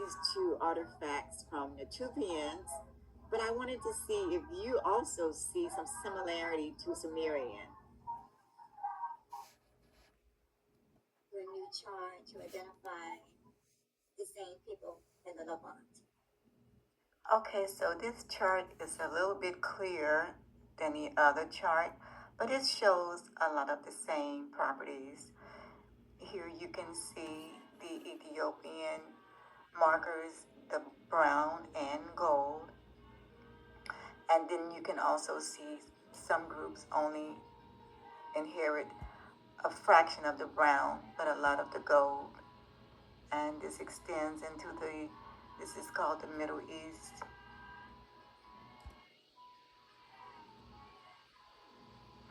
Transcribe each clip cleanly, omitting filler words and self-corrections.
these two artifacts from Natufians, but I wanted to see if you also see some similarity to Sumerian. When you try to identify the same people in the Levant. Okay, so this chart is a little bit clearer than the other chart, but it shows a lot of the same properties. Here you can see the Ethiopian markers, the brown and gold. And then you can also see some groups only inherit a fraction of the brown, but a lot of the gold. And this extends into this is called the Middle East.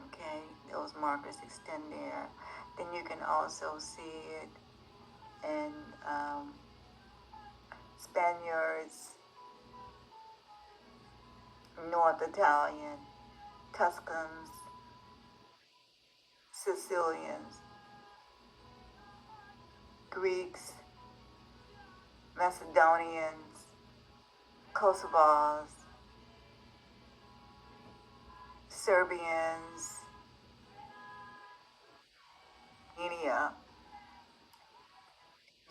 Okay, those markers extend there. Then you can also see it in Spaniards, North Italian, Tuscans, Sicilians, Greeks, Macedonians, Kosovars, Serbians, Guinea.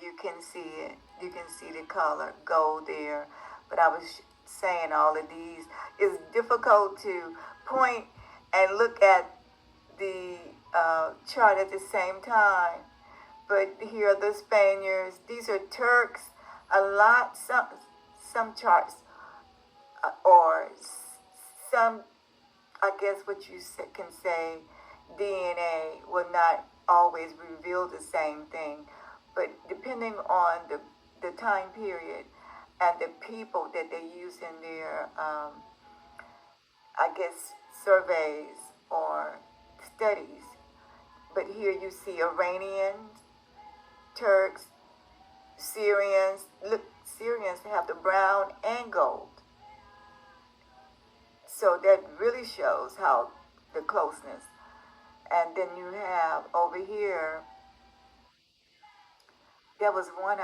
You can see it. You can see the color gold there. But I was saying all of these. It's difficult to point and look at the chart at the same time. But here are the Spaniards. These are Turks. Some charts or some, I guess what you can say, DNA will not always reveal the same thing. But depending on the time period and the people that they use in their, I guess, surveys or studies. But here you see Iranians, Turks, Syrians. Look, Syrians have the brown and gold. So that really shows how the closeness. And then you have over here, there was one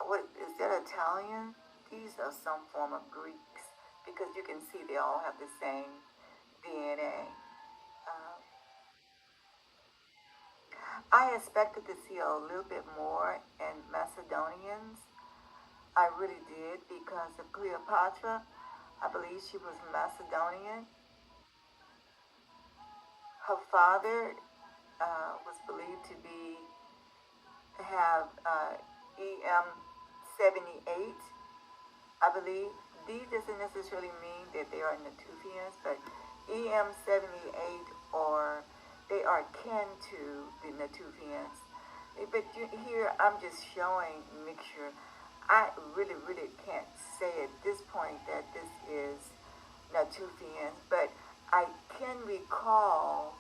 what is that, Italian? These are some form of Greeks because you can see they all have the same DNA. I expected to see a little bit more in Macedonians. I really did because of Cleopatra. I believe she was Macedonian. Her father was believed to have EM78. I believe these doesn't necessarily mean that they are Natufians, but EM78 or they are kin to the Natufians. But here I'm just showing mixture. I really can't say at this point that this is Natufian, but I can recall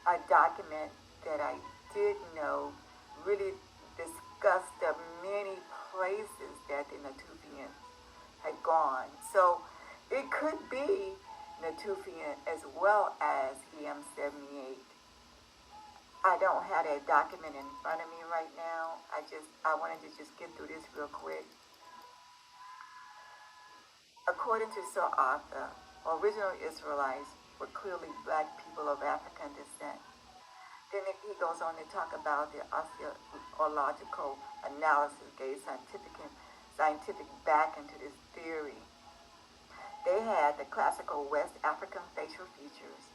a document that I did know really discussed the many places that the Natufians had gone. So it could be Natufian as well as EM78. I don't have that document in front of me right now. I wanted to just get through this real quick. According to Sir Arthur, original Israelites were clearly black people of African descent. Then he goes on to talk about the archaeological analysis gave scientific back into this theory. They had the classical West African facial features.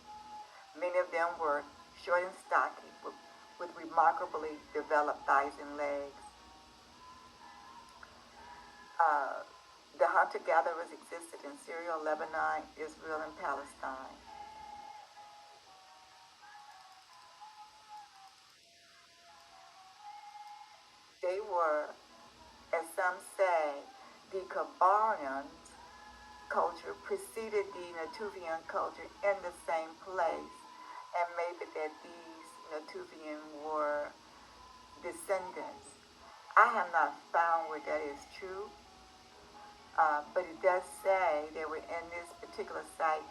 Many of them were short and stocky with remarkably developed thighs and legs. The hunter-gatherers existed in Syria, Lebanon, Israel, and Palestine. They were, as some say, the Kabarian culture preceded the Natufian culture in the same place, and maybe that these Natufian were descendants. I have not found where that is true, but it does say they were in this particular site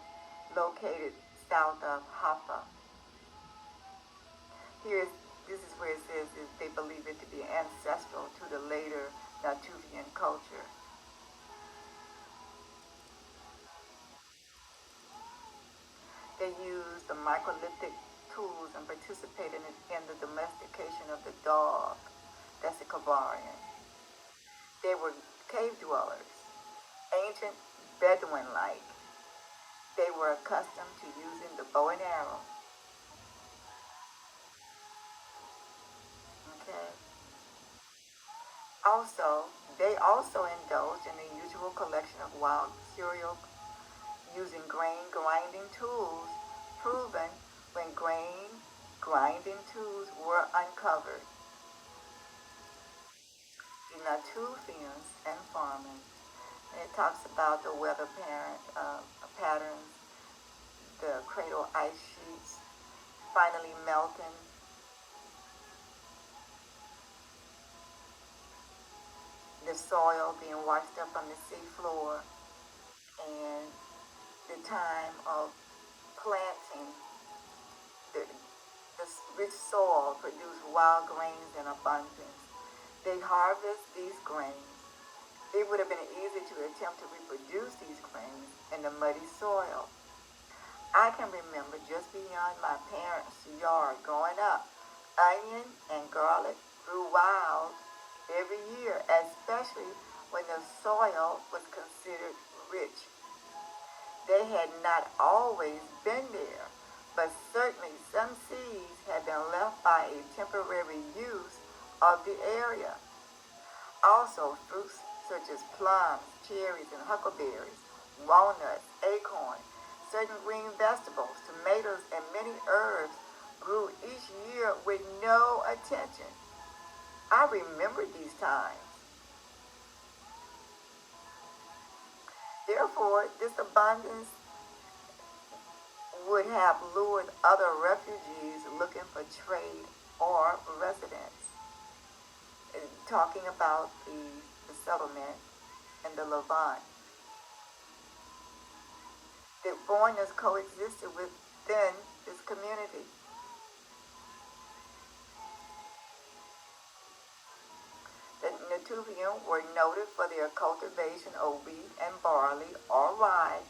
located south of Haifa. This is where it says that they believe it to be ancestral to the later Natufian culture. They used the microlithic tools and participated in the domestication of the dog. That's a Kavarian. They were cave dwellers, ancient Bedouin-like. They were accustomed to using the bow and arrow. Okay. They also indulged in the usual collection of wild cereal using grain grinding tools, proven when grain grinding tools were uncovered. The Natufians and farming. And it talks about the weather patterns, the cradle ice sheets finally melting, the soil being washed up from the seafloor, and the time of planting. The, the rich soil produced wild grains in abundance. They harvest these grains. It would have been easy to attempt to reproduce these grains in the muddy soil. I can remember just beyond my parents' yard growing up, onion and garlic grew wild every year, especially when the soil was considered rich. They had not always been there, but certainly some seeds had been left by a temporary use of the area. Also, fruits such as plums, cherries, and huckleberries, walnuts, acorn, certain green vegetables, tomatoes, and many herbs grew each year with no attention. I remember these times. Therefore, this abundance would have lured other refugees looking for trade or residence. Talking about the settlement in the Levant. The foreigners coexisted within this community. The Natufian were noted for their cultivation of wheat and barley or rye,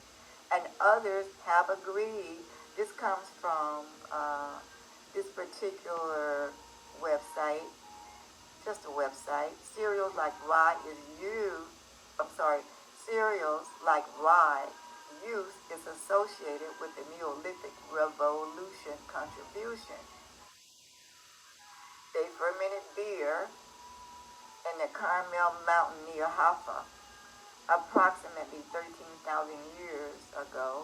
and others have agreed. This comes from this particular website, just a website. Cereals like rye use is associated with the Neolithic Revolution contribution. They fermented beer in the Carmel Mountain near Haifa, approximately 13,000 years ago,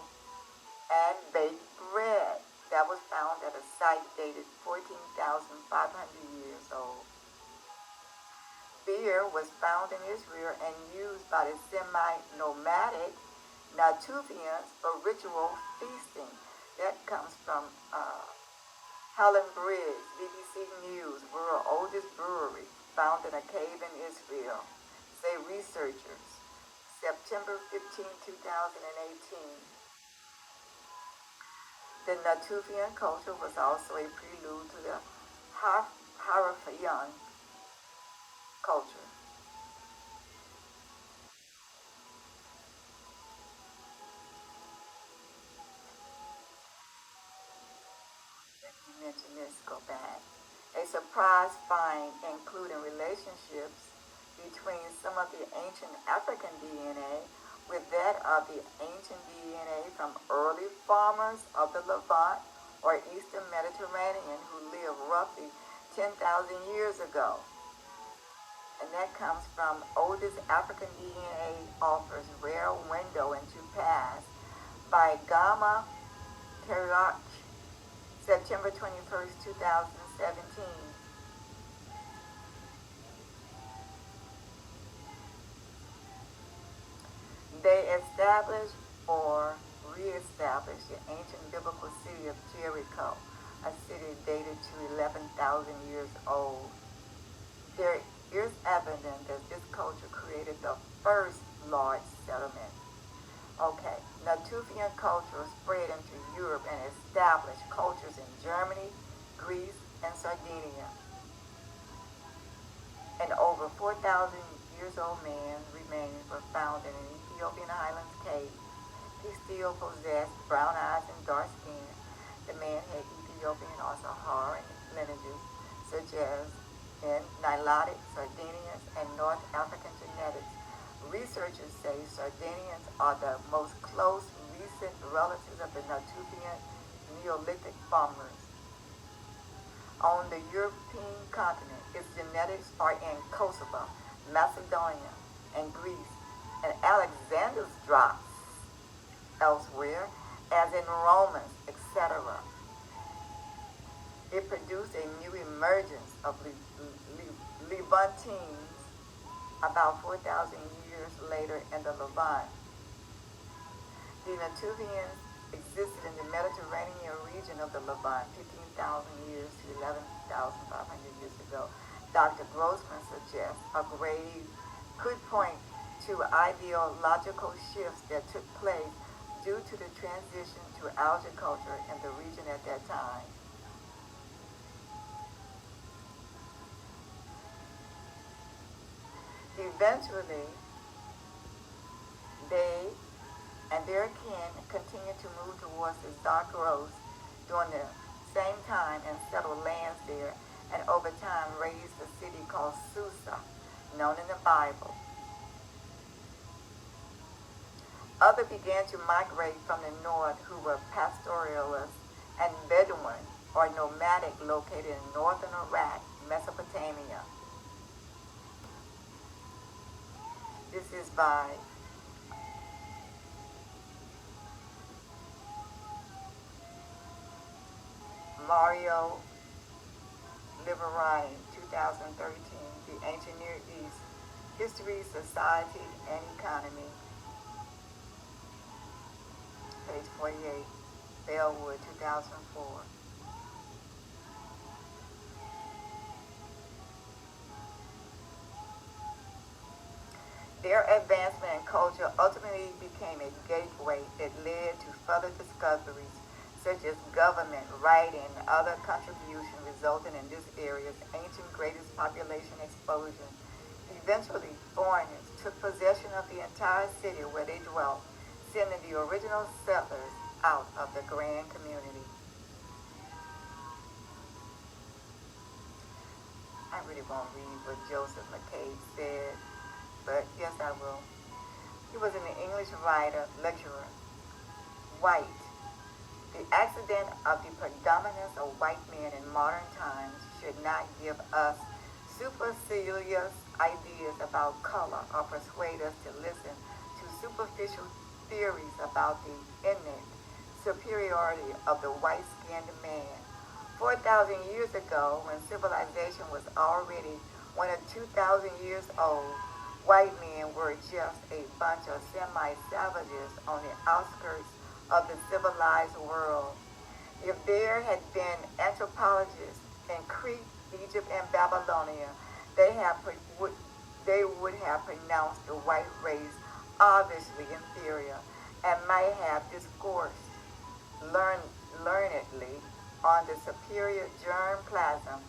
and baked bread that was found at a site dated 14,500 years old. Beer was found in Israel and used by the semi-nomadic Natufians for ritual feasting. That comes from Helen Briggs, BBC News, world's oldest brewery, found in a cave in Israel, say researchers. September 15, 2018. The Natufian culture was also a prelude to the Harafian culture. Let me mention this, go back. A surprise find including relationships between some of the ancient African DNA with that of the ancient DNA from early farmers of the Levant or Eastern Mediterranean who lived roughly 10,000 years ago. And that comes from Oldest African DNA Offers Rare Window into Past by Gama Terach, September 21st, 2017. They established or re-established the ancient biblical city of Jericho, a city dated to 11,000 years old. There is evidence that this culture created the first large settlement. Okay, Natufian culture spread into Europe and established cultures in Germany, Greece, and Sardinia. And over 4,000 years old man's remains were found in an Ethiopian highlands cave. He still possessed brown eyes and dark skin. The man had Ethiopian or Saharan lineages, such as in Nilotic, Sardinians, and North African genetics. Researchers say Sardinians are the most close recent relatives of the Natufian Neolithic farmers. On the European continent, its genetics are in Kosovo, Macedonia, and Greece, and Alexander's drops elsewhere, as in Romans, etc. It produced a new emergence of Levantines about 4,000 years later in the Levant. The Natufians existed in the Mediterranean region of the Levant 15,000 years to 11,500 years ago. Dr. Grossman suggests a grave could point to ideological shifts that took place due to the transition to agriculture in the region at that time. Eventually, they and their kin continued to move towards the Zagros during the same time and settled lands there, and over time raised a city called Susa, known in the Bible. Others began to migrate from the north who were pastoralists and Bedouin or nomadic located in northern Iraq, Mesopotamia. This is by Mario Liverani, 2013, The Ancient Near East, History, Society, and Economy, page 48, Bellwood, 2004. Their advancement in culture ultimately became a gateway that led to further discoveries, such as government, writing, and other contributions resulting in this area's ancient greatest population explosion. Eventually, foreigners took possession of the entire city where they dwelt, sending the original settlers out of the grand community. I really won't read what Joseph McCabe said, but yes, I will. He was an English writer, lecturer, white. The accident of the predominance of white men in modern times should not give us supercilious ideas about color or persuade us to listen to superficial theories about the innate superiority of the white-skinned man. 4,000 years ago, when civilization was already 1,000 to 2,000 years old, white men were just a bunch of semi-savages on the outskirts of the civilized world. If there had been anthropologists in Crete, Egypt, and Babylonia, they would have pronounced the white race obviously inferior and might have discoursed learnedly on the superior germplasm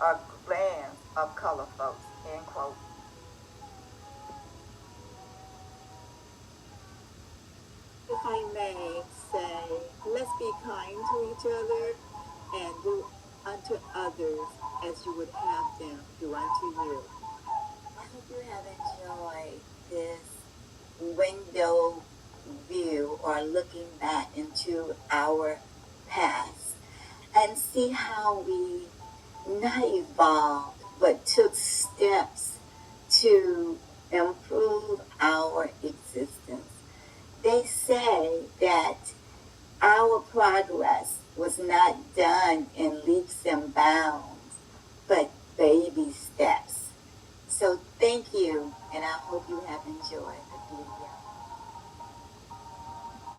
or glands of color folks, end quote. If I may say, let's be kind to each other and do unto others as you would have them do unto you. I hope you have enjoyed this window view or looking back into our past and see how we not evolved but took steps to improve our existence. They say that our progress was not done in leaps and bounds.